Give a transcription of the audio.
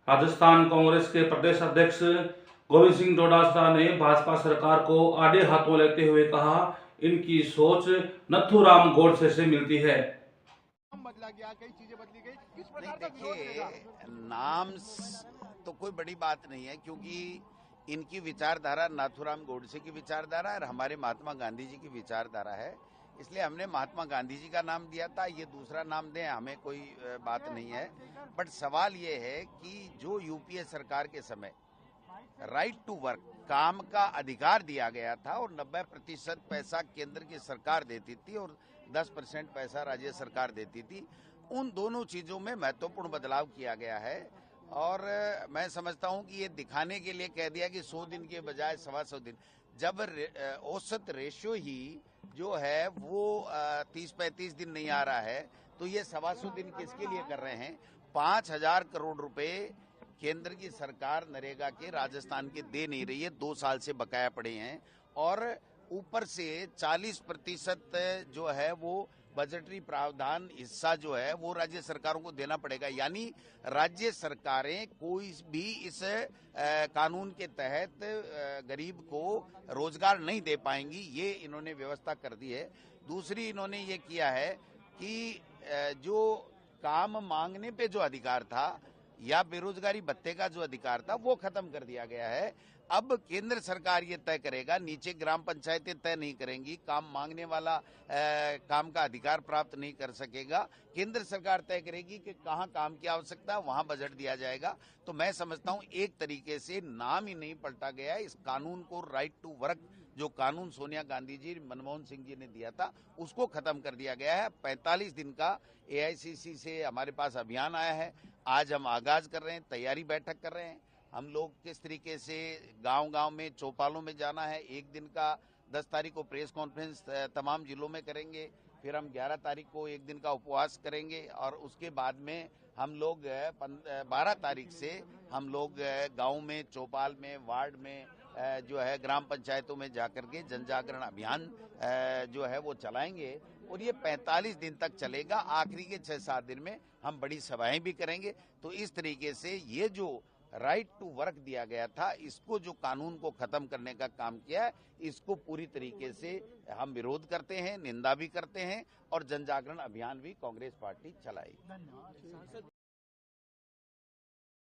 राजस्थान कांग्रेस के प्रदेश अध्यक्ष गोविंद सिंह डोटासरा ने भाजपा सरकार को आड़े हाथों लेते हुए कहा, इनकी सोच नथुराम गोडसे से मिलती है। बदला गया, कई चीजें बदली गई, किस नहीं, प्रकार का विरोध रहेगा? तो कोई बड़ी बात नहीं है, क्योंकि इनकी विचारधारा नाथूराम गोडसे की विचारधारा और हमारे महात्मा गांधी जी की विचारधारा है। इसलिए हमने महात्मा गांधी जी का नाम दिया था। ये दूसरा नाम दें, हमें कोई बात नहीं है। बट सवाल ये है कि जो यूपीए सरकार के समय राइट टू वर्क, काम का अधिकार दिया गया था और 90% पैसा केंद्र की सरकार देती थी और 10% पैसा राज्य सरकार देती थी, उन दोनों चीजों में महत्वपूर्ण बदलाव किया गया है। और मैं समझता हूं कि ये दिखाने के लिए कह दिया कि 100 दिन के बजाय 125 दिन, जब औसत रेशियो ही जो है वो 30-35 दिन नहीं आ रहा है, तो ये 125 दिन किसके लिए कर रहे हैं? 5,000 करोड़ रुपए केंद्र की सरकार नरेगा के राजस्थान के दे नहीं रही है, 2 साल से बकाया पड़े हैं। और ऊपर से 40% जो है वो बजटरी प्रावधान हिस्सा जो है वो राज्य सरकारों को देना पड़ेगा। यानी राज्य सरकारें कोई भी इस कानून के तहत गरीब को रोजगार नहीं दे पाएंगी, ये इन्होंने व्यवस्था कर दी है। दूसरी इन्होंने ये किया है कि जो काम मांगने पे जो अधिकार था या बेरोजगारी भत्ते का जो अधिकार था वो खत्म कर दिया गया है। अब केंद्र सरकार ये तय करेगा, नीचे ग्राम पंचायतें तय नहीं करेंगी। काम मांगने वाला काम का अधिकार प्राप्त नहीं कर सकेगा। केंद्र सरकार तय करेगी कि कहां काम की आवश्यकता है, वहां बजट दिया जाएगा। तो मैं समझता हूं एक तरीके से नाम ही नहीं पलटा गया है। इस कानून को राइट टू वर्क, जो कानून सोनिया गांधी जी, मनमोहन सिंह जी ने दिया था, उसको खत्म कर दिया गया है। 45 दिन का एआईसीसी से हमारे पास अभियान आया है। आज हम आगाज कर रहे हैं, तैयारी बैठक कर रहे हैं। हम लोग किस तरीके से गांव-गांव में, चौपालों में जाना है। एक दिन का 10 तारीख को प्रेस कॉन्फ्रेंस तमाम जिलों में करेंगे। फिर हम 11 तारीख को एक दिन का उपवास करेंगे और उसके बाद में हम लोग 12 तारीख से हम लोग गांव में, चौपाल में, वार्ड में, जो है ग्राम पंचायतों में जाकर के जन जागरण अभियान जो है वो चलाएंगे। और ये 45 दिन तक चलेगा। आखिरी के 6-7 दिन में हम बड़ी सभाएं भी करेंगे। तो इस तरीके से ये जो राइट टू वर्क दिया गया था, इसको जो कानून को खत्म करने का काम किया है, इसको पूरी तरीके से हम विरोध करते हैं, निंदा भी करते हैं और जन जागरण अभियान भी कांग्रेस पार्टी चलाएगी।